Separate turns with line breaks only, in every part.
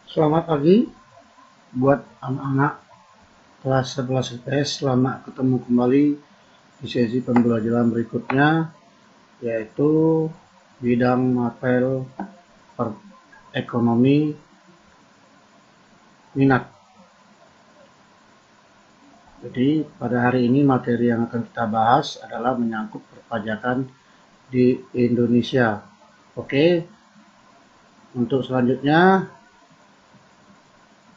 Selamat pagi buat anak-anak kelas 11 IPS. Selamat ketemu kembali di sesi pembelajaran berikutnya, yaitu bidang mapel ekonomi minat. Jadi pada hari ini materi yang akan kita bahas adalah menyangkut perpajakan di Indonesia. Oke, untuk selanjutnya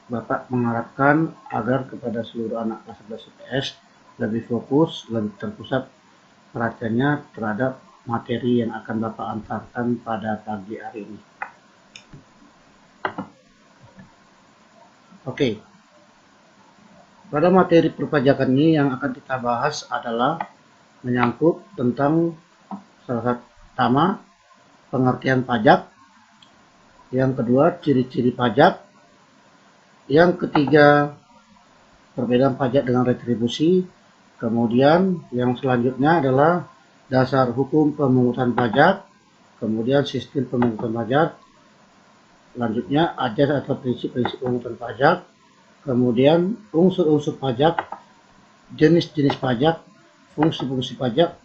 Bapak mengharapkan agar kepada seluruh anak kelas 11 IPS lebih fokus, lebih terpusat perhatiannya terhadap materi yang akan Bapak antarkan pada pagi hari ini. Oke, pada materi perpajakan ini yang akan kita bahas adalah menyangkut tentang salah satu pertama pengertian pajak, yang kedua ciri-ciri pajak, yang ketiga perbedaan pajak dengan retribusi, kemudian yang selanjutnya adalah dasar hukum pemungutan pajak, kemudian sistem pemungutan pajak, selanjutnya ajas atau prinsip-prinsip pemungutan pajak, kemudian unsur-unsur pajak, jenis-jenis pajak, fungsi-fungsi pajak,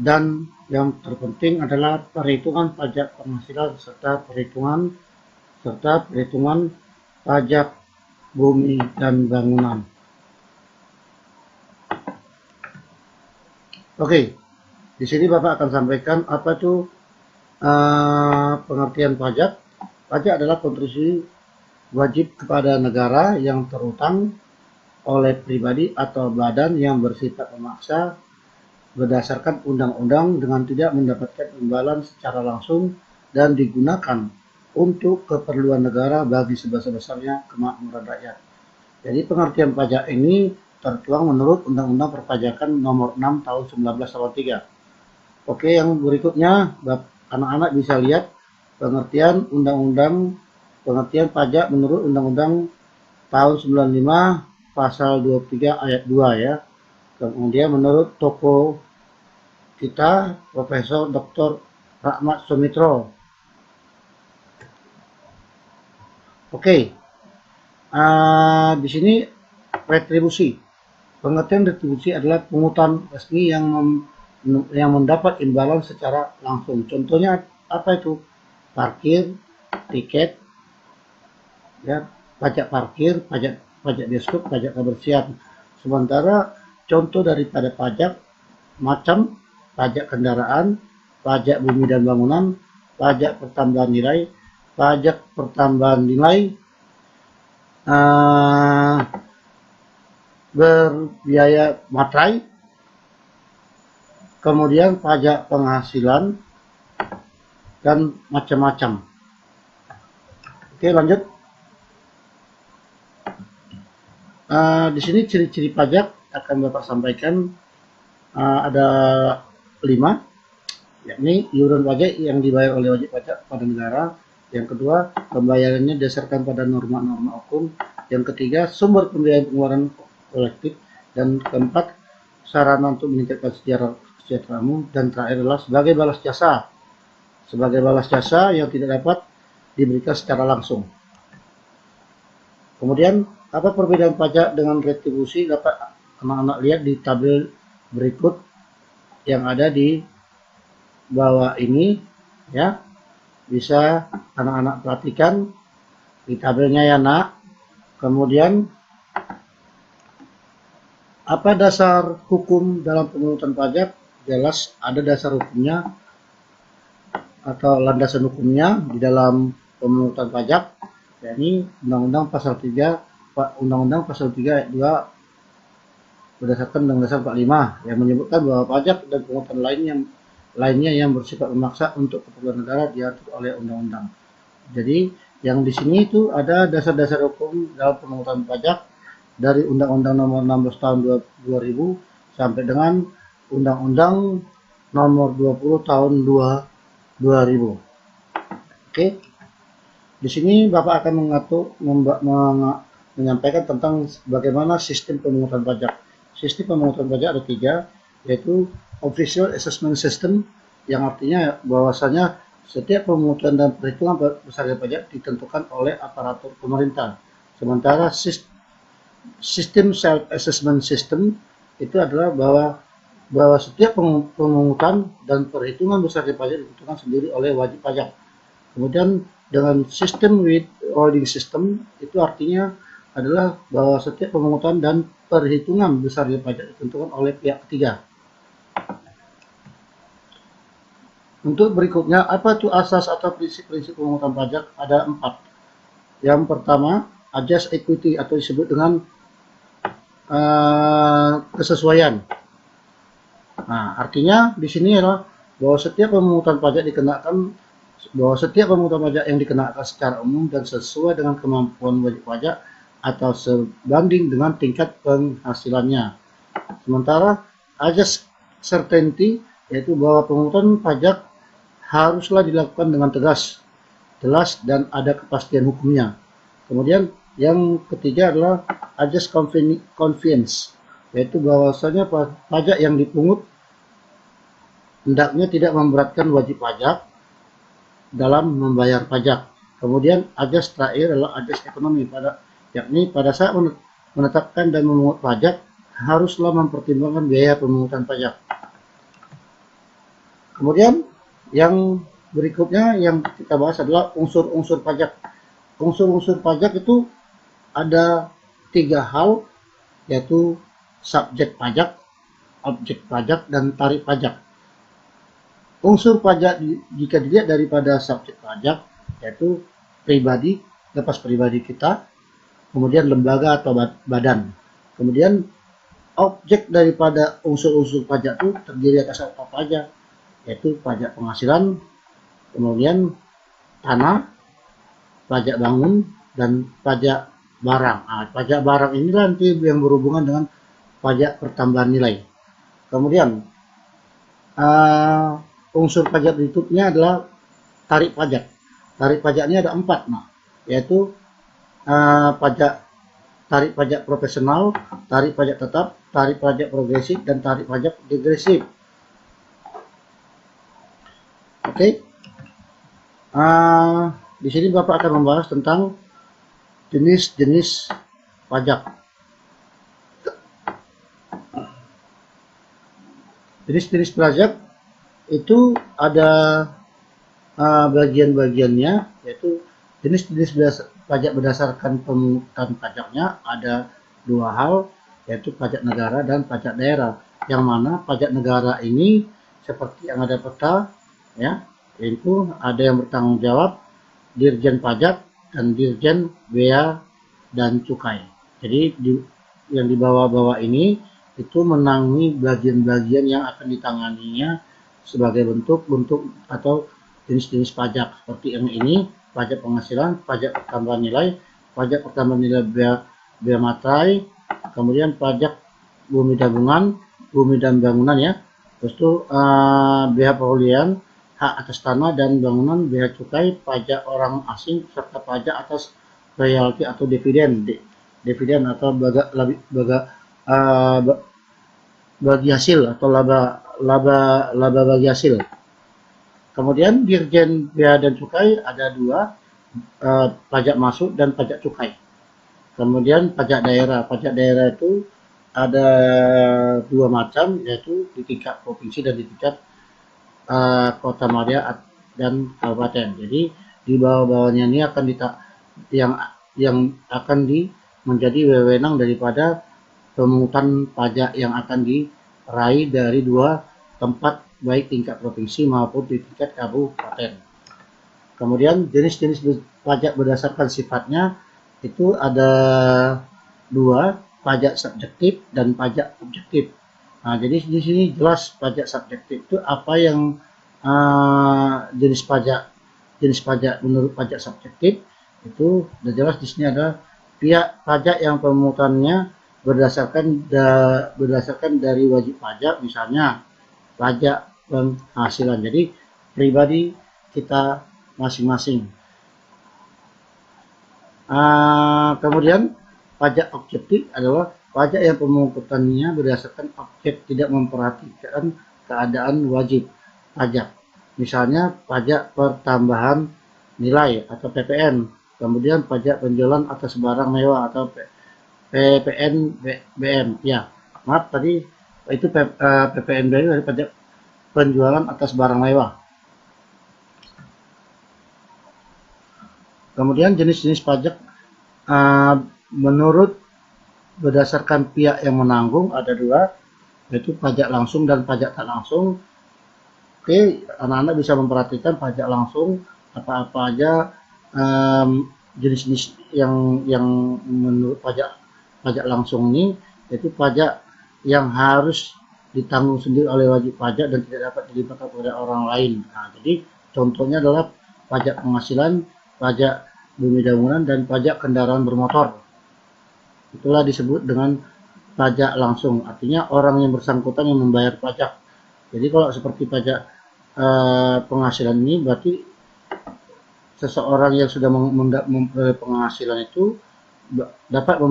dan yang terpenting adalah perhitungan pajak penghasilan serta perhitungan pajak bumi dan bangunan. Oke, di sini Bapak akan sampaikan apa itu pengertian pajak. Pajak adalah kontribusi wajib kepada negara yang terutang oleh pribadi atau badan yang bersifat memaksa berdasarkan undang-undang dengan tidak mendapatkan imbalan secara langsung dan digunakan untuk keperluan negara bagi sebesar-besarnya kemakmuran rakyat. Jadi pengertian pajak ini tertuang menurut Undang-Undang Perpajakan Nomor 6 Tahun 1983. Oke, yang berikutnya anak-anak bisa lihat pengertian pajak menurut Undang-Undang tahun 95 pasal 23 ayat 2 ya. Kemudian menurut tokoh kita Profesor Dr. Rahmat Sumitro. Oke, di sini retribusi. Pengertian retribusi adalah pungutan resmi yang mendapat imbalan secara langsung. Contohnya apa itu? Parkir, tiket, ya, pajak parkir, pajak bioskop, pajak kebersihan. Sementara contoh daripada pajak macam pajak kendaraan, pajak bumi dan bangunan, pajak pertambahan nilai, berbiaya materai, kemudian pajak penghasilan, dan macam-macam. Oke, lanjut. Di sini ciri-ciri pajak akan Bapak sampaikan ada 5, yakni iuran pajak yang dibayar oleh wajib pajak pada negara. Yang kedua, pembayarannya didasarkan pada norma-norma hukum. Yang ketiga, sumber pembiayaan pengeluaran kolektif. Dan keempat, sarana untuk meningkatkan kesejahteraan umum. Dan terakhir adalah sebagai balas jasa. Sebagai balas jasa yang tidak dapat diberikan secara langsung. Kemudian, apa perbedaan pajak dengan retribusi? Dapat anak-anak lihat di tabel berikut yang ada di bawah ini, ya. Bisa anak-anak perhatikan di tabelnya ya nak. Kemudian apa dasar hukum dalam pemungutan pajak? Jelas ada dasar hukumnya atau landasan hukumnya di dalam pemungutan pajak, yakni Undang-Undang Pasal 3 ayat 2 berdasarkan Undang-Undang Dasar 45 yang menyebutkan bahwa pajak dan pungutan lainnya yang bersifat memaksa untuk keperluan negara diatur oleh undang-undang. Jadi yang di sini itu ada dasar-dasar hukum dalam pemungutan pajak dari Undang-Undang Nomor 16 Tahun 2000 sampai dengan Undang-Undang Nomor 20 Tahun 2000. Oke. Di sini Bapak akan menyampaikan tentang bagaimana sistem pemungutan pajak. Sistem pemungutan pajak ada 3, yaitu Official Assessment System, yang artinya bahwasanya setiap pemungutan dan perhitungan besaran pajak ditentukan oleh aparatur pemerintah. Sementara sistem self assessment system itu adalah bahwa setiap pemungutan dan perhitungan besaran pajak ditentukan sendiri oleh wajib pajak. Kemudian dengan sistem withholding system itu artinya adalah bahwa setiap pemungutan dan perhitungan besaran pajak ditentukan oleh pihak ketiga. Untuk berikutnya, apa itu asas atau prinsip-prinsip pemungutan pajak? Ada 4. Yang pertama, ajas equity atau disebut dengan kesesuaian. Nah, artinya di sini adalah bahwa setiap pemungutan pajak yang dikenakan secara umum dan sesuai dengan kemampuan wajib pajak atau sebanding dengan tingkat penghasilannya. Sementara ajas certainty yaitu bahwa pemungutan pajak haruslah dilakukan dengan tegas, jelas, dan ada kepastian hukumnya. Kemudian yang ketiga adalah ajas convenience, yaitu bahwasanya pajak yang dipungut hendaknya tidak memberatkan wajib pajak dalam membayar pajak. Kemudian ajas terakhir adalah ajas ekonomi, yakni pada saat menetapkan dan memungut pajak haruslah mempertimbangkan biaya pemungutan pajak. Kemudian yang berikutnya yang kita bahas adalah unsur-unsur pajak. Unsur-unsur pajak itu ada 3 hal, yaitu subjek pajak, objek pajak, dan tarif pajak. Unsur pajak jika dilihat daripada subjek pajak, yaitu pribadi, lepas pribadi kita, kemudian lembaga atau badan. Kemudian objek daripada unsur-unsur pajak itu terdiri atas apa aja, yaitu pajak penghasilan, kemudian tanah, pajak bangun, dan pajak barang. Nah, pajak barang ini nanti yang berhubungan dengan pajak pertambahan nilai. Kemudian unsur pajak berikutnya adalah tarif pajak. Tarif pajaknya ada 4, yaitu tarif pajak profesional, tarif pajak tetap, tarif pajak progresif, dan tarif pajak degresif. Oke. Di sini Bapak akan membahas tentang jenis-jenis pajak. Jenis-jenis pajak itu ada bagian-bagiannya, yaitu jenis-jenis pajak berdasarkan pemungutan pajaknya ada 2 hal, yaitu pajak negara dan pajak daerah. Yang mana pajak negara ini seperti yang ada peta, ya, itu ada yang bertanggung jawab Dirjen Pajak dan Dirjen Bea dan Cukai. Jadi yang di bawah-bawah ini itu menangani bagian-bagian yang akan ditanganinya sebagai bentuk atau jenis-jenis pajak seperti yang ini: pajak penghasilan, pajak pertambahan nilai, bea materai, kemudian pajak bumi dan bangunan, ya. Terus itu bea perolehan, hak atas tanah dan bangunan, bea cukai, pajak orang asing, serta pajak atas royalti atau dividen atau bagi hasil atau laba bagi hasil. Kemudian Dirjen Bea dan Cukai ada 2, pajak masuk dan pajak cukai. Kemudian pajak daerah itu ada 2 macam, yaitu di tingkat provinsi dan di tingkat kota Madia dan kabupaten. Jadi di bawah-bawahnya ini akan yang akan menjadi wewenang daripada pemungutan pajak yang akan diraih dari 2 tempat, baik tingkat provinsi maupun di tingkat kabupaten. Kemudian jenis-jenis pajak berdasarkan sifatnya itu ada 2, pajak subjektif dan pajak objektif. Nah, jadi di sini jelas pajak subjektif itu apa yang jenis pajak menurut pajak subjektif itu sudah jelas. Di sini ada pihak pajak yang pemungutannya berdasarkan dari wajib pajak, misalnya pajak penghasilan, jadi pribadi kita masing-masing. Kemudian pajak objektif adalah pajak yang pemungutannya berdasarkan objek, tidak memperhatikan keadaan wajib pajak. Misalnya pajak pertambahan nilai atau PPN, kemudian pajak penjualan atas barang mewah atau PPNBM. Ya, maaf tadi itu PPNBM dari pajak penjualan atas barang mewah. Kemudian jenis-jenis pajak menurut berdasarkan pihak yang menanggung ada dua, yaitu pajak langsung dan pajak tak langsung. Oke, anak-anak bisa memperhatikan pajak langsung apa-apa aja jenis-jenis yang menurut pajak langsung ini, yaitu pajak yang harus ditanggung sendiri oleh wajib pajak dan tidak dapat dilimpahkan kepada orang lain. Nah, jadi contohnya adalah pajak penghasilan, pajak bumi bangunan, dan pajak kendaraan bermotor. Itulah disebut dengan pajak langsung, artinya orang yang bersangkutan yang membayar pajak. Jadi kalau seperti pajak penghasilan ini berarti seseorang yang sudah memperoleh penghasilan itu dapat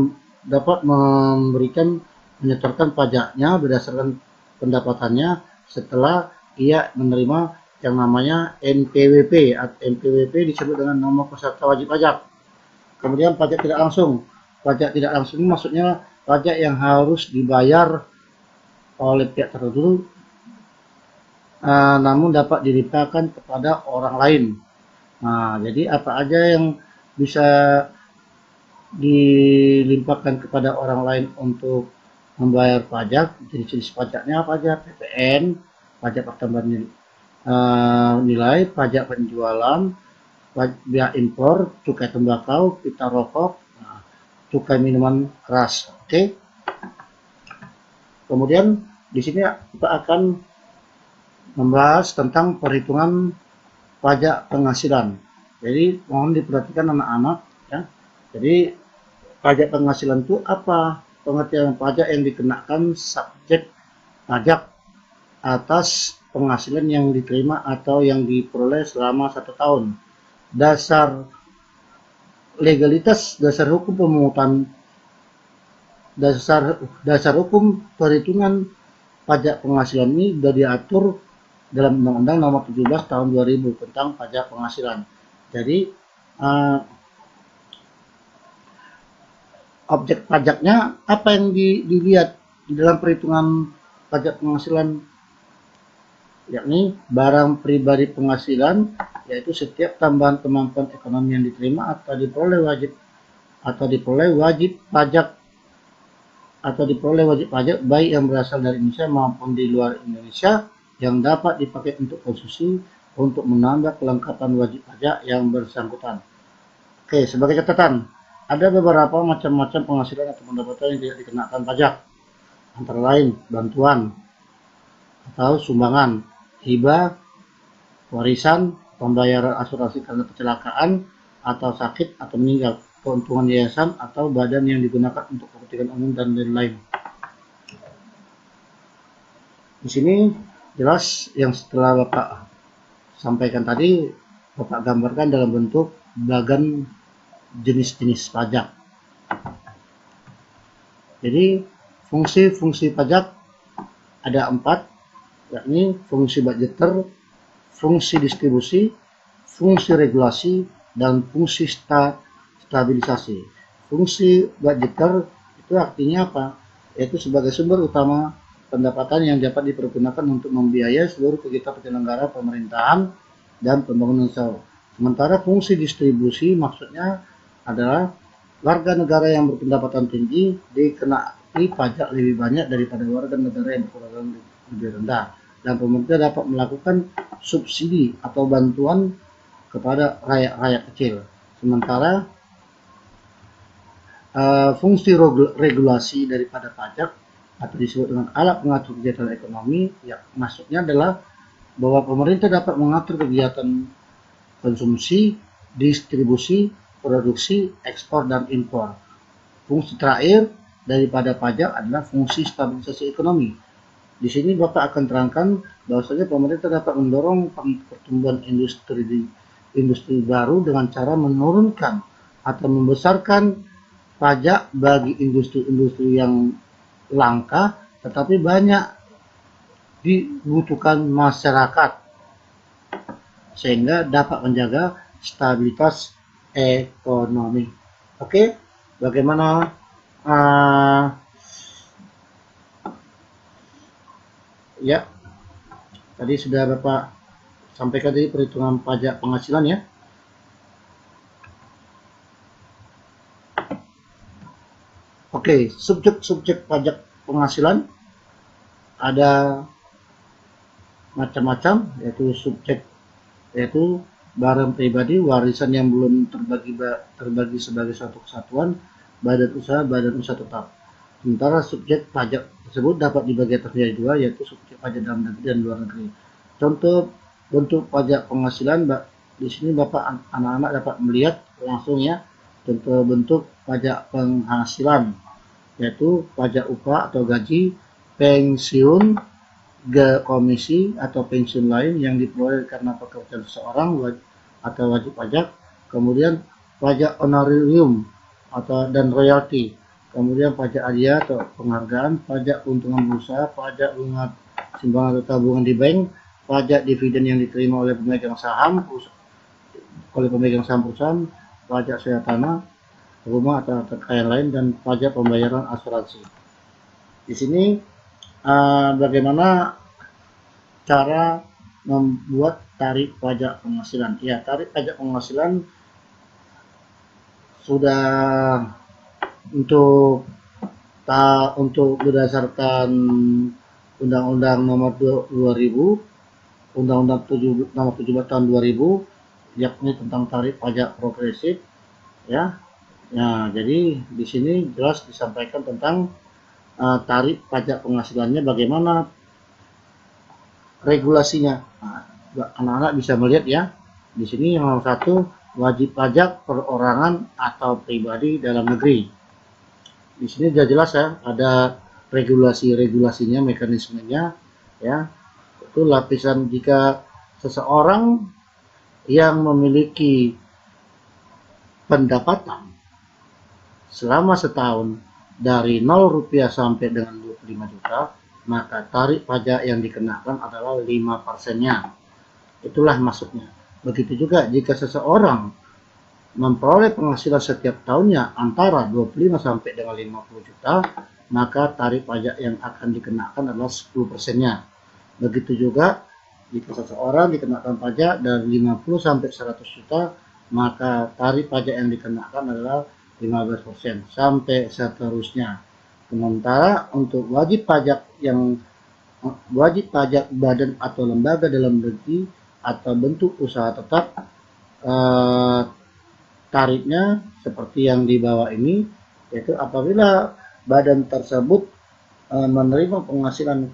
memberikan menyetorkan pajaknya berdasarkan pendapatannya setelah ia menerima yang namanya NPWP. NPWP disebut dengan nomor peserta wajib pajak. Kemudian pajak tidak langsung. Pajak tidak langsung maksudnya pajak yang harus dibayar oleh pihak tertentu namun dapat dilimpahkan kepada orang lain. Nah, jadi apa aja yang bisa dilimpahkan kepada orang lain untuk membayar pajak, jenis-jenis pajaknya apa aja? PPN, pajak pertambahan nilai, pajak penjualan, pajak impor, cukai tembakau, pita rokok, cukai minuman keras. Oke. Kemudian di sini kita akan membahas tentang perhitungan pajak penghasilan. Jadi mohon diperhatikan anak-anak ya. Jadi pajak penghasilan itu apa? Pengertian pajak yang dikenakan subjek pajak atas penghasilan yang diterima atau yang diperoleh selama 1 tahun. Dasar legalitas, dasar hukum pemungutan, dasar hukum perhitungan pajak penghasilan ini sudah diatur dalam Undang-Undang Nomor 17 Tahun 2000 tentang pajak penghasilan. Jadi objek pajaknya apa yang dilihat di dalam perhitungan pajak penghasilan, yakni barang pribadi penghasilan, yaitu setiap tambahan kemampuan ekonomi yang diterima atau diperoleh wajib pajak baik yang berasal dari Indonesia maupun di luar Indonesia yang dapat dipakai untuk konsumsi untuk menambah kelengkapan wajib pajak yang bersangkutan. Oke, sebagai catatan, ada beberapa macam-macam penghasilan atau pendapatan yang tidak dikenakan pajak, antara lain bantuan atau sumbangan, hibah, warisan, pembayaran asuransi karena kecelakaan atau sakit atau meninggal, keuntungan yayasan atau badan yang digunakan untuk kepentingan umum dan lain-lain. Di sini jelas yang setelah Bapak sampaikan tadi, Bapak gambarkan dalam bentuk bagan jenis-jenis pajak. Jadi fungsi-fungsi pajak ada 4, yakni fungsi budgeter, fungsi distribusi, fungsi regulasi, dan fungsi stabilisasi. Fungsi budgeter itu artinya apa? Yaitu sebagai sumber utama pendapatan yang dapat dipergunakan untuk membiayai seluruh kegiatan penyelenggara pemerintahan dan pembangunan usaha. Sementara fungsi distribusi maksudnya adalah warga negara yang berpendapatan tinggi dikenai pajak lebih banyak daripada warga negara yang berpendapatan lebih rendah, dan pemerintah dapat melakukan subsidi atau bantuan kepada rakyat-rakyat kecil. Sementara fungsi regulasi daripada pajak atau disebut dengan alat pengatur kegiatan ekonomi, ya maksudnya adalah bahwa pemerintah dapat mengatur kegiatan konsumsi, distribusi, produksi, ekspor, dan impor. Fungsi terakhir daripada pajak adalah fungsi stabilisasi ekonomi. Di sini Bapak akan terangkan bahwasanya pemerintah dapat mendorong pertumbuhan industri baru dengan cara menurunkan atau membesarkan pajak bagi industri-industri yang langka tetapi banyak dibutuhkan masyarakat. sehingga dapat menjaga stabilitas ekonomi. Oke, bagaimana ya, tadi sudah Bapak sampaikan tadi perhitungan pajak penghasilan ya. Oke, subjek pajak penghasilan ada macam-macam, yaitu subjek yaitu barang pribadi, warisan yang belum terbagi sebagai satu kesatuan, badan usaha tetap. Sementara subjek pajak tersebut dapat dibagi atas menjadi dua, yaitu subjek pajak dalam negeri dan luar negeri. Contoh bentuk pajak penghasilan, di sini Bapak anak-anak dapat melihat langsung ya, contoh bentuk pajak penghasilan, yaitu pajak upah atau gaji, pensiun, komisi atau pensiun lain yang diperoleh karena pekerjaan seseorang atau wajib pajak, kemudian pajak honorarium dan royalti, kemudian pajak hadiah atau penghargaan, pajak keuntungan berusaha, pajak bunga simpangan atau tabungan di bank, pajak dividen yang diterima oleh pemegang saham perusahaan, pajak sewa tanah, rumah atau kekayaan lain, dan pajak pembayaran asuransi. Di sini bagaimana cara membuat tarif pajak penghasilan. Ya, tarif pajak penghasilan sudah untuk berdasarkan Undang-Undang Nomor 2000, Undang-Undang Nomor 17 Tahun 2000, yakni tentang tarif pajak progresif ya. Nah, jadi di sini jelas disampaikan tentang tarif pajak penghasilannya, bagaimana regulasinya. Nah, anak-anak bisa melihat ya. Di sini yang nomor 1, wajib pajak perorangan atau pribadi dalam negeri. Di sini sudah jelas ya, ada regulasinya, mekanismenya ya. Itu lapisan jika seseorang yang memiliki pendapatan selama setahun dari 0 rupiah sampai dengan 25 juta, maka tarif pajak yang dikenakan adalah 5%-nya. Itulah maksudnya. Begitu juga jika seseorang memperoleh penghasilan setiap tahunnya antara 25 sampai dengan 50 juta, maka tarif pajak yang akan dikenakan adalah 10%-nya. Begitu juga jika seseorang dikenakan pajak dari 50 sampai 100 juta, maka tarif pajak yang dikenakan adalah 15% sampai seterusnya. Sementara untuk wajib pajak badan atau lembaga dalam negeri atau bentuk usaha tetap, tarifnya seperti yang di bawah ini, yaitu apabila badan tersebut menerima penghasilan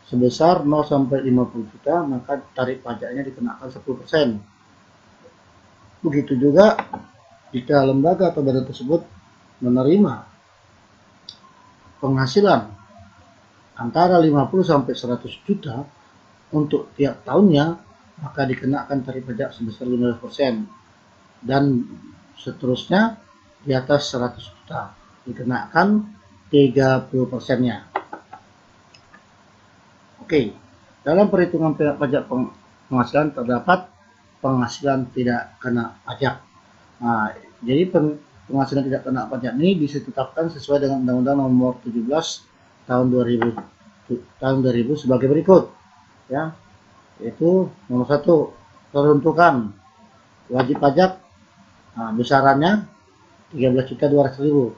sebesar 0 sampai 50 juta, maka tarif pajaknya dikenakan 10%. Begitu juga jika lembaga atau badan tersebut menerima penghasilan antara 50 sampai 100 juta untuk tiap tahunnya, maka dikenakan tarif pajak sebesar 15%, dan seterusnya di atas 100 juta dikenakan 30%-nya. Oke, dalam perhitungan pajak penghasilan terdapat penghasilan tidak kena pajak. Nah, jadi penghasilan tidak kena pajak ini ditetapkan sesuai dengan Undang-Undang Nomor 17 Tahun 2000 sebagai berikut ya, yaitu nomor 1, peruntukan wajib pajak, besarannya 13.200.000,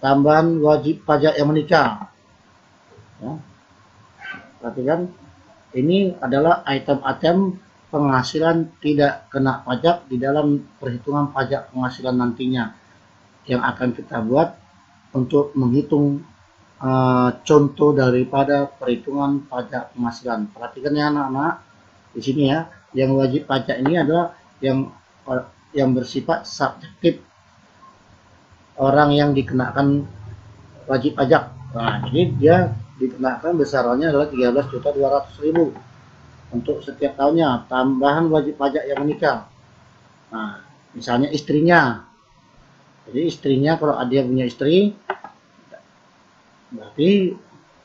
tambahan wajib pajak yang menikah ya. Perhatikan, ini adalah item-item penghasilan tidak kena pajak di dalam perhitungan pajak penghasilan nantinya yang akan kita buat untuk menghitung contoh daripada perhitungan pajak penghasilan. Perhatikan ya anak-anak, di sini ya, yang wajib pajak ini adalah yang bersifat subjektif, orang yang dikenakan wajib pajak. Nah, jadi dia dikenakan besarannya adalah 13.200.000 untuk setiap tahunnya, tambahan wajib pajak yang menikah. Nah, misalnya istrinya, jadi istrinya kalau dia punya istri, berarti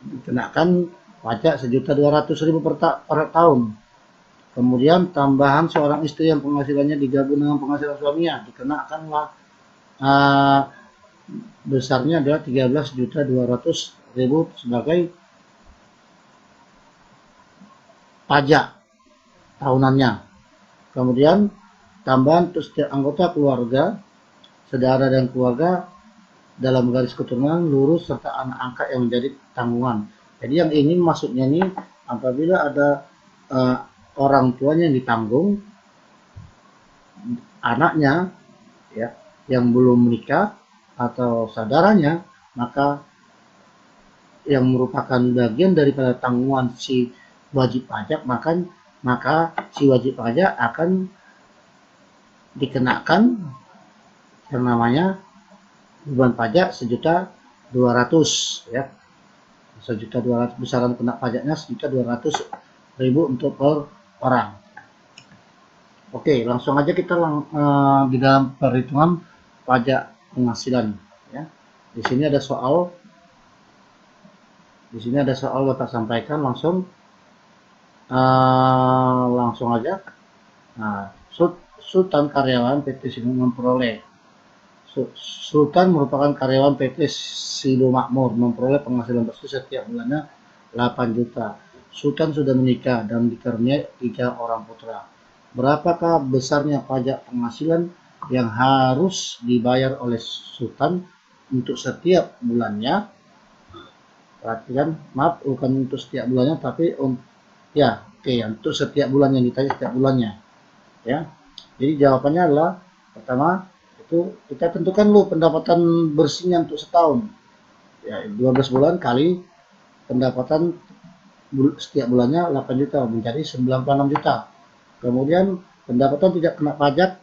dikenakan pajak 1.200.000 per tahun. Kemudian tambahan seorang istri yang penghasilannya digabung dengan penghasilan suaminya dikenakanlah besarnya adalah 13.200.000 sebagai pajak tahunannya. Kemudian tambahan untuk setiap anggota keluarga, saudara dan keluarga dalam garis keturunan lurus serta anak angkat yang menjadi tanggungan. Jadi yang ini maksudnya nih apabila ada orang tuanya yang ditanggung, anaknya ya yang belum menikah atau saudaranya, maka yang merupakan bagian daripada tanggungan si wajib pajak, maka si wajib pajak akan dikenakan yang namanya beban pajak 1.200.000 ya. 1.200.000 besaran kena pajaknya 1.200.000 untuk per orang. Oke, langsung aja kita di dalam perhitungan pajak penghasilan ya. Di sini ada soal Bapak sampaikan langsung aja. Nah, Sultan karyawan PT Sido memperoleh. Sultan merupakan karyawan PT Sido Makmur memperoleh penghasilan bersih setiap bulannya 8 juta. Sultan sudah menikah dan dikaruniai 3 orang putra. Berapakah besarnya pajak penghasilan yang harus dibayar oleh Sultan untuk setiap bulannya? Perhatikan, maaf, bukan untuk setiap bulannya, tapi untuk setiap bulannya, ditanya setiap bulannya ya. Jadi jawabannya adalah pertama itu kita tentukan dulu pendapatan bersihnya untuk setahun ya, 12 bulan kali pendapatan setiap bulannya 8 juta menjadi 96 juta. Kemudian pendapatan tidak kena pajak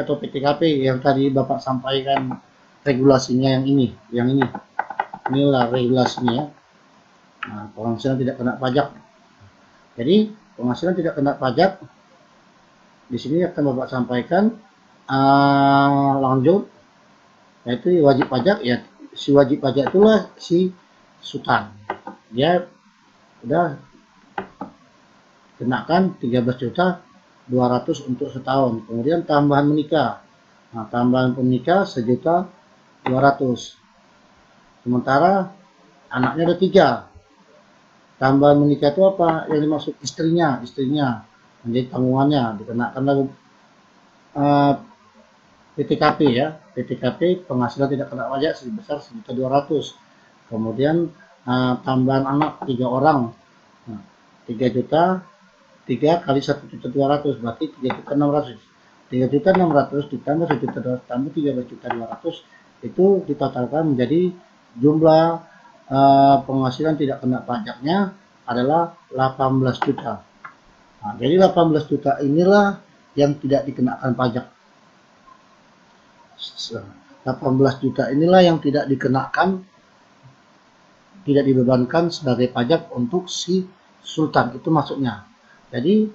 atau PTKP yang tadi Bapak sampaikan regulasinya yang inilah regulasinya ya. Nah, penghasilan tidak kena pajak. Jadi penghasilan tidak kena pajak di sini akan Bapak sampaikan lanjut, yaitu wajib pajak ya. Si wajib pajak itulah si Sultan. Dia udah kenakan 13.200.000 untuk setahun. Kemudian tambahan menikah. Nah, tambahan menikah 1.200.000. Sementara anaknya ada 3. Tambahan menikah itu apa? Yang dimaksud istrinya menjadi tanggungannya, dikenakan lagi PTKP ya. PTKP penghasilan tidak kena pajak sebesar 1.200.000. Kemudian tambahan anak 3 orang. Nah, 3 juta 3 kali 1.200.000 berarti 3.600.000. 3.600.000 ditambah 1.200.000 tambah 13.200.000 itu ditotalkan menjadi jumlah penghasilan tidak kena pajaknya adalah 18 juta. Nah, jadi 18 juta inilah yang tidak dikenakan pajak. 18 juta inilah yang tidak dibebankan sebagai pajak untuk si Sultan, itu maksudnya. Jadi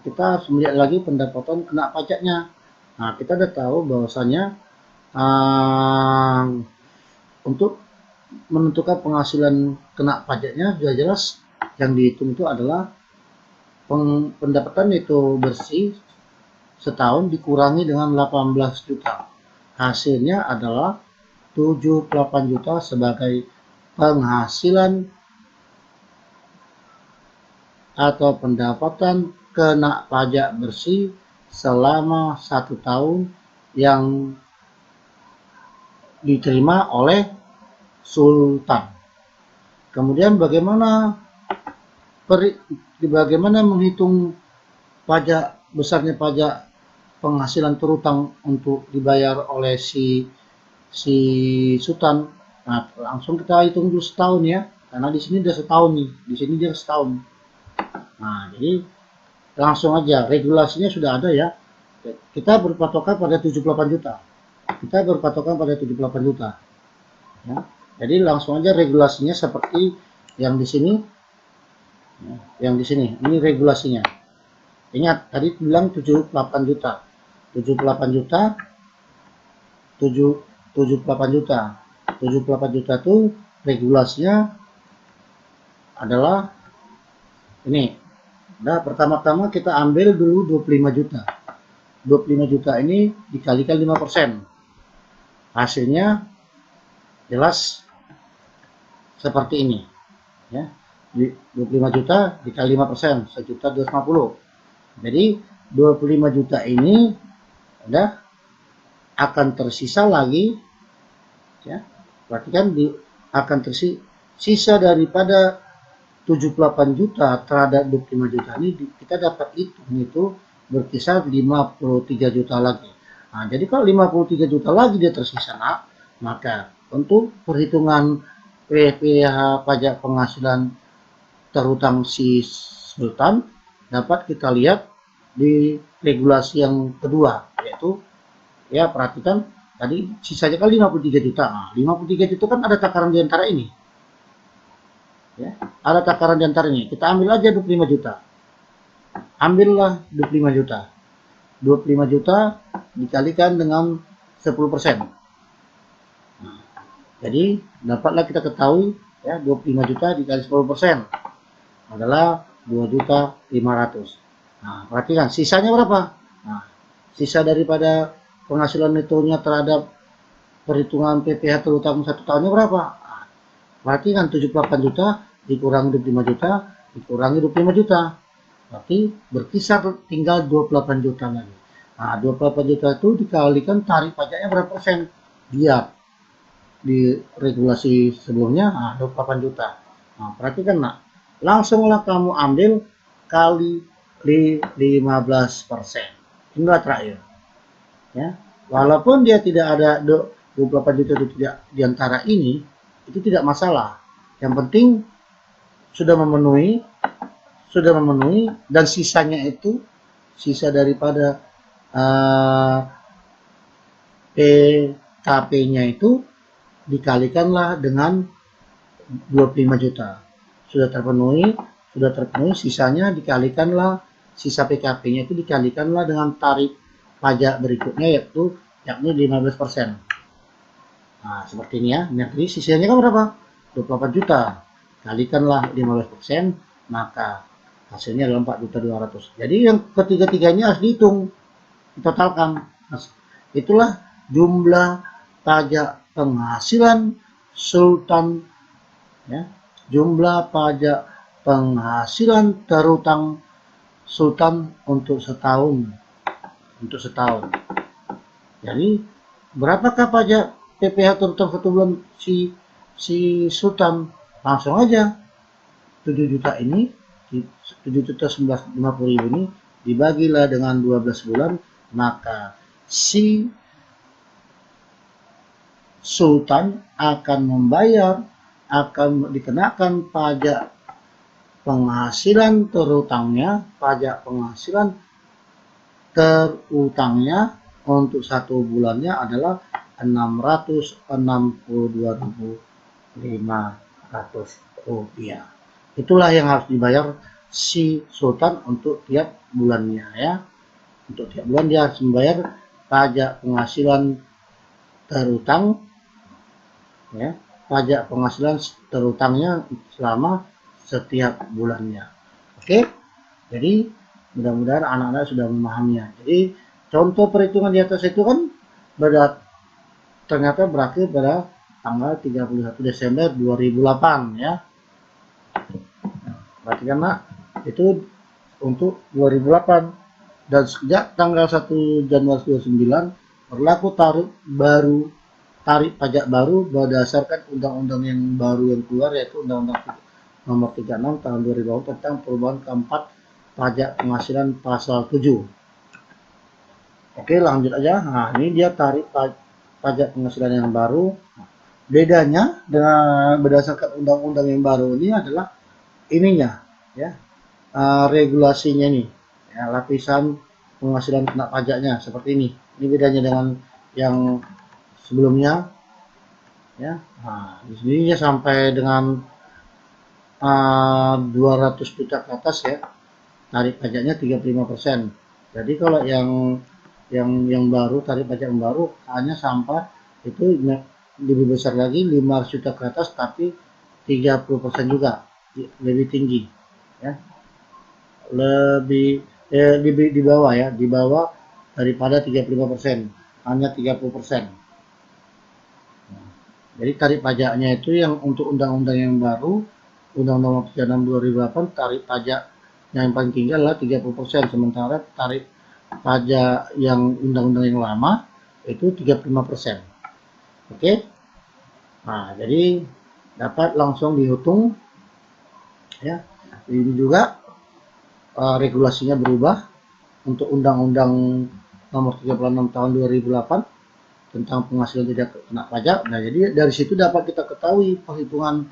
kita harus melihat lagi pendapatan kena pajaknya. Nah, kita udah tahu bahwasanya untuk menentukan penghasilan kena pajaknya sudah jelas yang dihitung itu adalah pendapatan itu bersih setahun dikurangi dengan 18 juta. Hasilnya adalah 78 juta sebagai penghasilan atau pendapatan kena pajak bersih selama 1 tahun yang diterima oleh Sultan. Kemudian bagaimana menghitung besarnya pajak penghasilan terutang untuk dibayar oleh si Sultan? Nah, langsung kita hitung dulu setahun ya, karena di sini dia setahun nih, di sini dia setahun. Nah, jadi langsung aja regulasinya sudah ada ya. Kita berpatokan pada 78 juta. Ya. Jadi langsung aja regulasinya seperti yang di sini. Ini regulasinya. Ingat tadi bilang 78 juta. 78 juta itu regulasinya adalah ini. Nah, pertama-tama kita ambil dulu 25 juta. 25 juta ini dikalikan 5%. Hasilnya jelas seperti ini. Ya. 25 juta dikali 5%, 1.250.000. Jadi 25 juta ini udah akan tersisa lagi, ya. Berarti kan akan tersisa daripada 78 juta terhadap 25 juta ini kita dapat itu berkisar 53 juta lagi. Nah, jadi kalau 53 juta lagi dia tersisa, maka untuk perhitungan PPh pajak penghasilan terutang si Sultan dapat kita lihat di regulasi yang kedua, yaitu ya perhatikan tadi sisanya kan 53 juta. Nah, 53 juta kan ada takaran di antara ini. Ya, ada takaran di antara ini. Kita ambil aja 25 juta. Ambillah 25 juta. 25 juta dikalikan dengan 10%. Nah, jadi dapatlah kita ketahui ya 25 juta dikali 10% adalah 2.500.000. Nah, perhatikan sisanya berapa? Nah, sisa daripada penghasilan netonya terhadap perhitungan PPh terutang 1 tahunnya berapa? Nah, berarti kan 78 juta dikurangi 25 juta dikurangi 25 juta. Berarti berkisar tinggal 28 juta lagi. Nah, 28 juta itu dikalikan tarif pajaknya berapa persen? Dia di regulasi sebelumnya 28 juta. Nah, perhatikan langsunglah kamu ambil kali 15%. Tinggal terakhir. Ya. Walaupun dia tidak ada 28 juta itu tidak diantara ini, itu tidak masalah. Yang penting sudah memenuhi dan sisanya itu sisa daripada PKP-nya itu dikalikanlah dengan 25 juta. Sudah terpenuhi, sisanya dikalikanlah, sisa PKP-nya itu dikalikanlah dengan tarif pajak berikutnya yakni 15%. Nah, seperti ini ya. Jadi sisanya kan berapa? 28 juta. Kalikanlah 15%, maka hasilnya adalah 4.200.000. Jadi yang ketiga-tiganya harus dihitung, ditotalkan. Itulah jumlah pajak penghasilan Sultan, ya, jumlah pajak penghasilan terutang Sultan untuk setahun. Jadi berapakah pajak PPh terutang 1 bulan si Sultan? Langsung aja 7 juta ini 7.950.000 ini dibagilah dengan 12 bulan, maka si Sultan akan dikenakan pajak penghasilan terutangnya untuk 1 bulannya adalah 662.500 rupiah. Itulah yang harus dibayar si Sultan untuk tiap bulannya ya. Untuk tiap bulan dia harus membayar pajak penghasilan terutang ya, pajak penghasilan terutangnya selama setiap bulannya. Oke. Jadi mudah-mudahan anak-anak sudah memahaminya. Jadi contoh perhitungan di atas itu kan ternyata berakhir pada tanggal 31 Desember 2008 ya. Berarti kan itu untuk 2008 dan sejak tanggal 1 Januari 2009 berlaku tarif pajak baru berdasarkan undang-undang yang baru yang keluar, yaitu Undang-Undang Nomor 36 Tahun 2000 tentang perubahan keempat pajak penghasilan pasal 7. Oke, lanjut aja. Nah, ini dia tarif pajak penghasilan yang baru. Bedanya dengan berdasarkan undang-undang yang baru ini adalah ininya ya, regulasinya nih ya, lapisan penghasilan kena pajaknya seperti ini bedanya dengan yang sebelumnya ya. Nah, di sini sampai dengan 200 juta ke atas ya, tarif pajaknya 35%. Jadi kalau yang baru, tarif pajak yang baru hanya sampai itu lebih besar lagi, 500 juta ke atas tapi 30% juga. lebih tinggi, ya, lebih di bawah, ya, di bawah daripada 35%, hanya 30%. Jadi tarif pajaknya itu yang untuk undang-undang yang baru, Undang-Undang Nomor 36 2008, tarif pajak yang paling tinggi adalah 30%, sementara tarif pajak yang undang-undang yang lama itu 35%. Oke? Nah, jadi dapat langsung dihitung, ya. Ini juga regulasinya berubah untuk Undang-Undang Nomor 36 tahun 2008 tentang penghasilan tidak kena pajak. Nah, jadi dari situ dapat kita ketahui perhitungan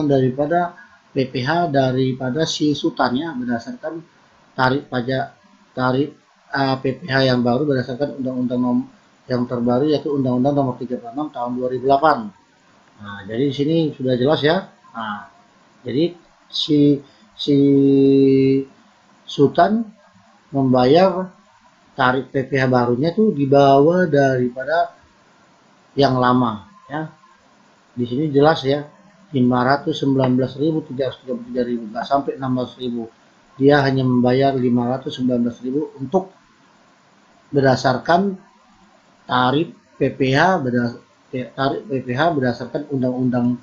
daripada PPh daripada si sultannya berdasarkan tarif PPh yang baru berdasarkan undang-undang yang terbaru, yaitu Undang-Undang Nomor 36 tahun 2008. Nah, jadi di sini sudah jelas, ya. Nah, jadi si si sultan membayar tarif PPh barunya itu di bawah daripada yang lama, ya. Di sini jelas, ya, 519.000, 333.000, nggak sampai 16.000. Dia hanya membayar 519.000 untuk berdasarkan tarif PPh berdasarkan undang-undang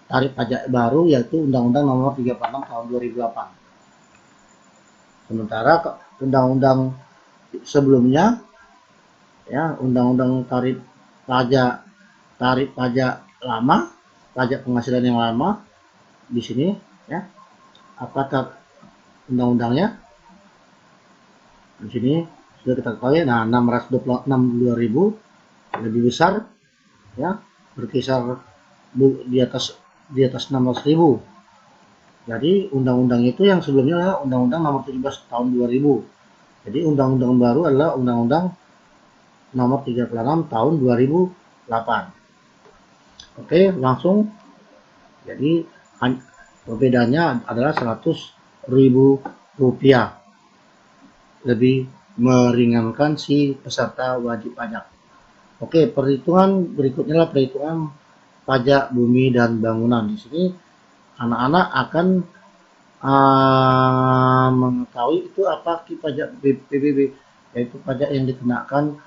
tarif pajak baru, yaitu Undang-Undang Nomor 36 tahun 2008. Sementara undang-undang sebelumnya, ya, undang-undang tarif pajak lama, pajak penghasilan yang lama, di sini, ya, apa undang-undangnya di sini sudah kita ketahui. Nah, 626.000 lebih besar, ya, berkisar di atas 16.000. Jadi undang-undang itu yang sebelumnya adalah Undang-Undang Nomor 17 tahun 2000. Jadi undang-undang baru adalah Undang-Undang Nomor 36 tahun 2008. Oke, langsung. Jadi perbedaannya adalah 100.000 rupiah, lebih meringankan si peserta wajib pajak. Oke, perhitungan berikutnya adalah perhitungan pajak bumi dan bangunan. Di sini anak-anak akan mengetahui itu apa pajak PBB, yaitu pajak yang dikenakan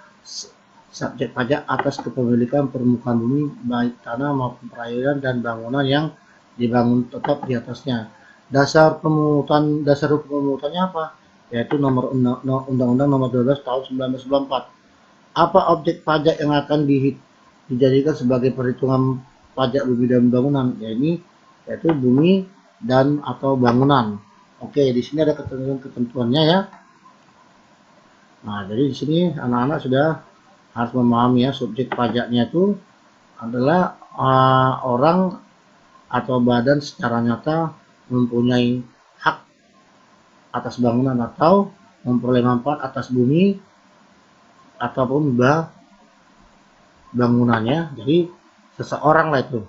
subjek pajak atas kepemilikan permukaan bumi, baik tanah maupun perairan dan bangunan yang dibangun tetap di atasnya. Dasar hukum pemungutannya apa? Yaitu Undang-Undang Nomor 12 tahun 1994. Apa objek pajak yang akan dijadikan sebagai perhitungan pajak bumi dan bangunan? Yaitu bumi dan atau bangunan. Oke, di sini ada ketentuannya, ya. Nah, jadi di sini anak-anak sudah harus memahami, ya, subjek pajaknya itu adalah orang atau badan secara nyata mempunyai hak atas bangunan atau memperoleh manfaat atas bumi ataupun bangunannya. Jadi seseorang lah itu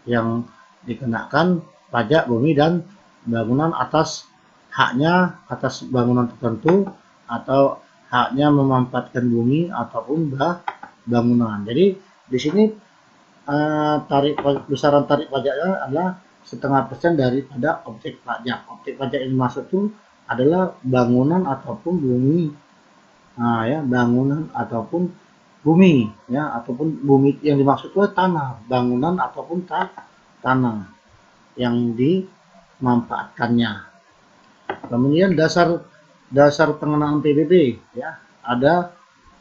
yang dikenakan pajak bumi dan bangunan atas haknya atas bangunan tertentu atau haknya memanfaatkan bumi ataupun bangunan. Jadi di sini besaran tarif pajaknya adalah 0,5% daripada objek pajak. Objek pajak yang dimaksud itu adalah bangunan ataupun bumi. Nah, ya, bangunan ataupun bumi, ya, ataupun bumi yang dimaksud itu tanah, bangunan ataupun tanah yang dimanfaatkannya. Kemudian dasar pengenaan PBB, ya, ada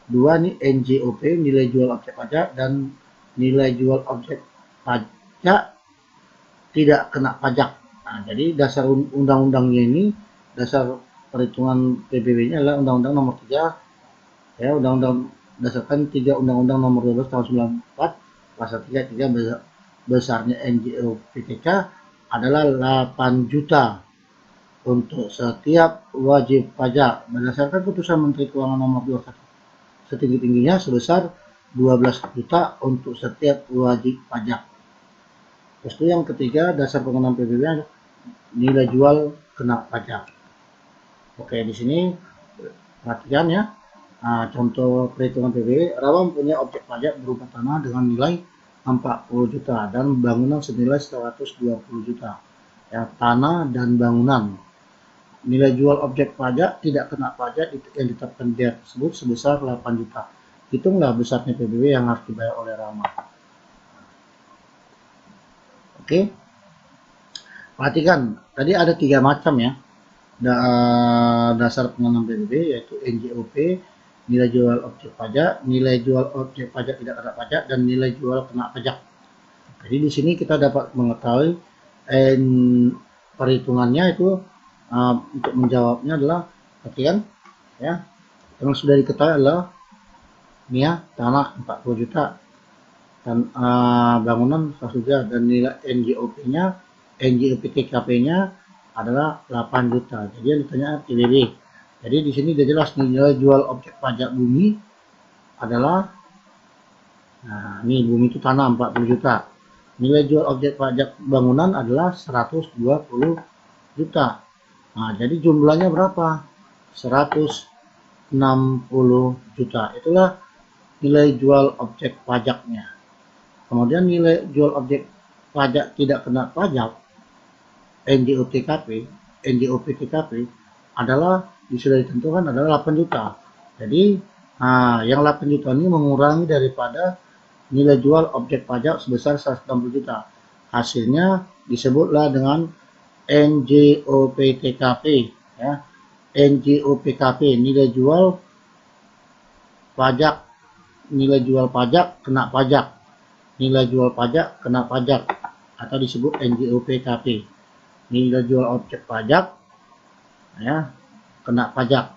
dua nih, NJOP, nilai jual objek pajak, dan nilai jual objek pajak tidak kena pajak. Nah, jadi dasar undang-undangnya ini, dasar perhitungan PBB-nya adalah Undang-Undang Nomor 3, ya, undang-undang berdasarkan 3 Undang-Undang Nomor 12 tahun 94 pasal 3 besarnya NJOPTK adalah 8 juta untuk setiap wajib pajak berdasarkan putusan Menteri Keuangan Nomor 21 setinggi-tingginya sebesar 12 juta untuk setiap wajib pajak. Terus yang ketiga, dasar pengenaan PBB nilai jual kena pajak. Oke, di sini perhatikan, ya. Nah, contoh perhitungan PBB, Rawa mempunyai objek pajak berupa tanah dengan nilai 40 juta dan bangunan senilai 120 juta. ya, tanah dan bangunan. Nilai jual objek pajak tidak kena pajak yang ditetapkan dia tersebut sebesar 8 juta. Hitunglah besarnya PBB yang harus dibayar oleh Rama. Oke, perhatikan tadi ada 3 macam ya dasar pengenaan PBB, yaitu NJOP, nilai jual objek pajak, nilai jual objek pajak tidak kena pajak, dan nilai jual kena pajak. Jadi di sini kita dapat mengetahui perhitungannya itu. Untuk menjawabnya adalah perhatikan ya, yang sudah diketahui adalah ini ya, tanah 40 juta dan bangunan 100 juta, dan nilai NJOP-nya, NJOP TKP-nya adalah 8 juta. Jadi yang ditanya PBB. Jadi di sini sudah jelas nilai jual objek pajak bumi adalah, nah ini bumi itu tanah 40 juta. Nilai jual objek pajak bangunan adalah 120 juta. Nah, jadi jumlahnya berapa? 160 juta. Itulah nilai jual objek pajaknya. Kemudian nilai jual objek pajak tidak kena pajak NJOP TKP adalah sudah ditentukan adalah 8 juta. Jadi yang 8 juta ini mengurangi daripada nilai jual objek pajak sebesar 160 juta. Hasilnya disebutlah dengan NJOP-TKP ya. NJOP-TKP nilai jual pajak, nilai jual pajak kena pajak, nilai jual pajak kena pajak, atau disebut NJOP-TKP, nilai jual objek pajak ya kena pajak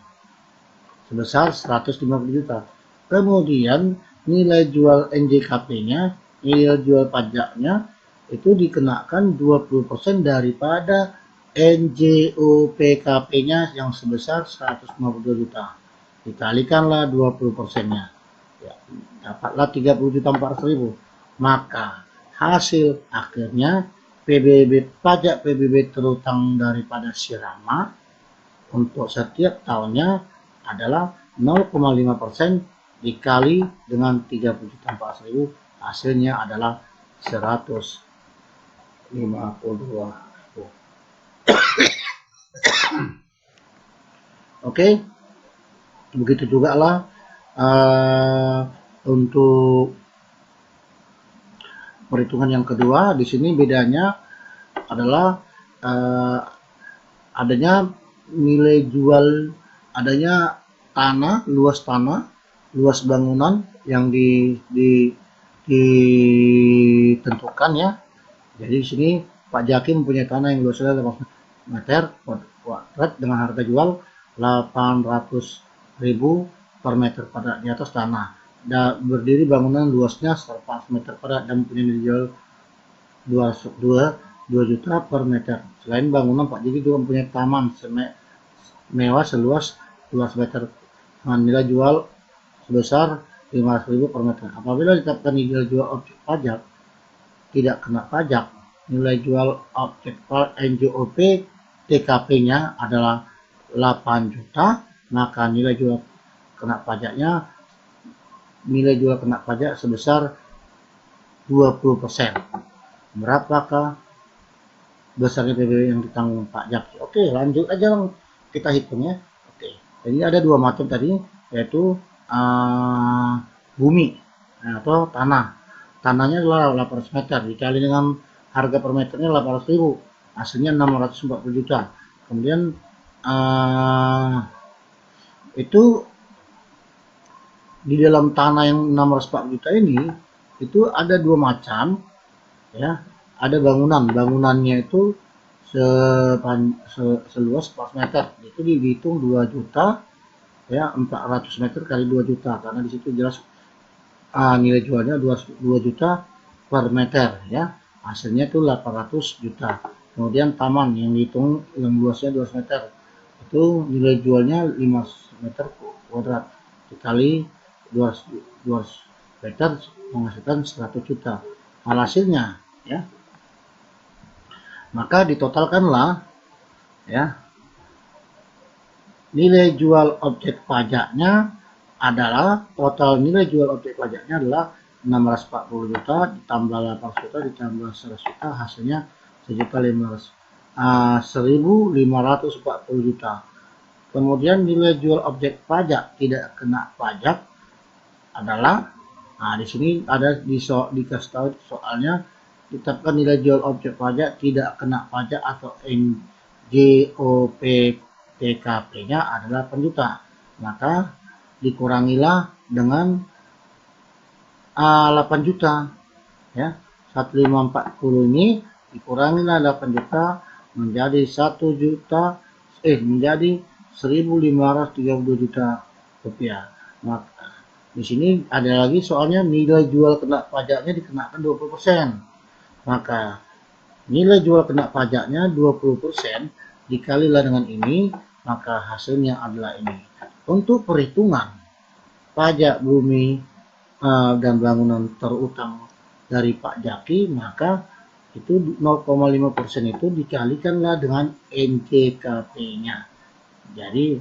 sebesar 150 juta. Kemudian nilai jual NJKP-nya, nilai jual pajaknya itu dikenakan 20% daripada NJOP-KP-nya yang sebesar 152 juta. Dikalikanlah 20%-nya. Ya, dapatlah 30.400.000. Maka hasil akhirnya PBB pajak PBB terutang daripada si Rama untuk setiap tahunnya adalah 0,5% dikali dengan 30.400.000, hasilnya adalah 152. Oke, begitu juga lah untuk perhitungan yang kedua. Di sini bedanya adalah adanya nilai jual, adanya tanah, luas bangunan yang ditentukan ya. Jadi di sini Pak Jaki mempunyai tanah yang luasnya 8 meter kuadrat dengan harga jual 800.000 per meter kuadrat di atas tanah. Dan berdiri bangunan luasnya 4 meter kuadrat dan mempunyai nilai jual 2 juta per meter. Selain bangunan, Pak Jaki juga mempunyai taman mewah seluas 12 meter dengan nilai jual sebesar 500.000 per meter. Apabila ditetapkan nilai jual objek pajak tidak kena pajak, nilai jual objek NJOP TKP-nya adalah 8 juta, maka nilai jual kena pajaknya, nilai jual kena pajak sebesar 20%. Berapakah besarnya PBB yang ditanggung Pak Jaki? Oke, lanjut aja lang kita hitungnya. Oke, jadi ada dua macam tadi, yaitu bumi atau tanah. Tanahnya adalah 800 meter dikali dengan harga per meternya 800.000, hasilnya 640 juta. Kemudian itu di dalam tanah yang 640 juta ini itu ada dua macam ya. Ada bangunannya itu seluas 4 meter, itu dihitung 2 juta ya, 400 meter kali 2 juta, karena di situ jelas nilai jualnya 2 juta per meter ya, hasilnya itu 800 juta. Kemudian taman yang dihitung yang luasnya 200 meter, itu nilai jualnya 5 meter kuadrat dikali 200 meter menghasilkan 100 juta. Hasilnya ya, maka ditotalkanlah ya, nilai jual objek pajaknya adalah, total nilai jual objek pajaknya adalah 640 juta ditambah 800 juta ditambah 100 juta, hasilnya 1.500 1.540 juta. Kemudian nilai jual objek pajak tidak kena pajak adalah, di sini ada dikasih tahu soalnya, tetapkan nilai jual objek pajak tidak kena pajak atau NJOP TKP-nya adalah 8 juta. Maka dikurangilah dengan 8 juta ya. 1540 ini dikurangilah 8 juta menjadi 1 juta menjadi 1.532 juta rupiah. Maka di sini ada lagi soalnya nilai jual kena pajaknya dikenakan 20%. Maka nilai jual kena pajaknya 20% dikalilah dengan ini, maka hasilnya adalah ini. Untuk perhitungan pajak bumi dan bangunan terutang dari Pak Jaki, maka itu 0,5% itu dikalikanlah dengan NJKP-nya. Jadi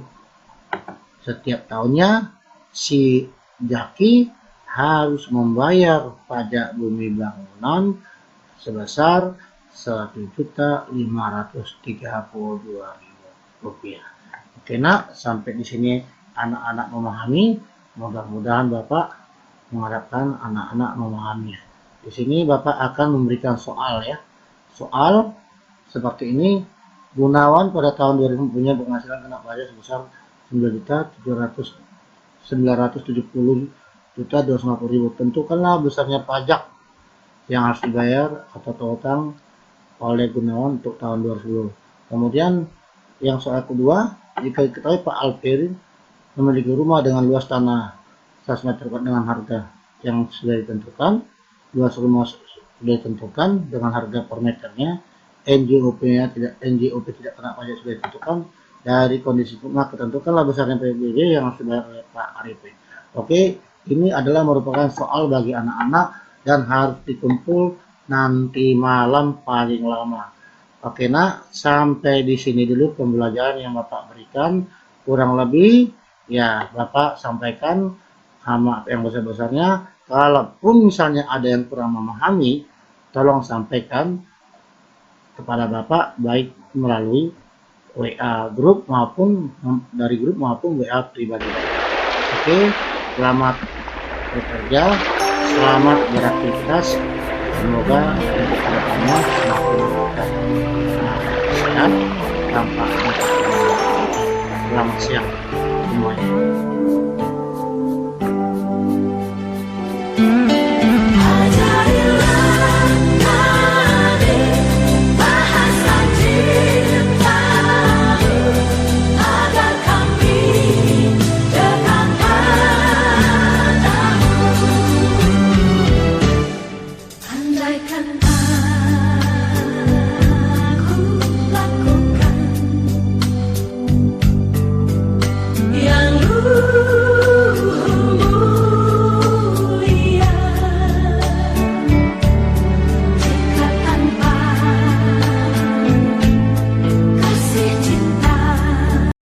setiap tahunnya si Jaki harus membayar pajak bumi bangunan sebesar Rp1.532.000. Oke nak, sampai di sini anak-anak memahami. Mudah-mudahan Bapak mengharapkan anak-anak memahami. Di sini Bapak akan memberikan soal ya. Soal seperti ini. Gunawan pada tahun 2000 punya penghasilan kena pajak sebesar 9.970.250.000. Tentukanlah besarnya pajak yang harus dibayar atau terutang oleh Gunawan untuk tahun 2010. Kemudian yang soal kedua, jika diketahui Pak Alperi memiliki rumah dengan luas tanah 100 meter dengan harga yang sudah ditentukan, luas rumah sudah ditentukan dengan harga per meternya, NJOP tidak kena pajak sudah ditentukan, dari kondisi rumah ketentukanlah besarnya PBB yang harus dibayar oleh Pak Arifin. Oke, ini adalah merupakan soal bagi anak-anak dan harus dikumpul nanti malam paling lama. Oke nak, sampai di sini dulu pembelajaran yang Bapak berikan. Kurang lebih ya Bapak sampaikan maaf yang besar-besarnya. Kalaupun misalnya ada yang kurang memahami, tolong sampaikan kepada Bapak baik melalui WA grup maupun dari grup maupun WA pribadi. Oke, selamat bekerja, selamat beraktivitas. Semoga untuk kedepannya semakin sehat tanpa selamat siang semuanya.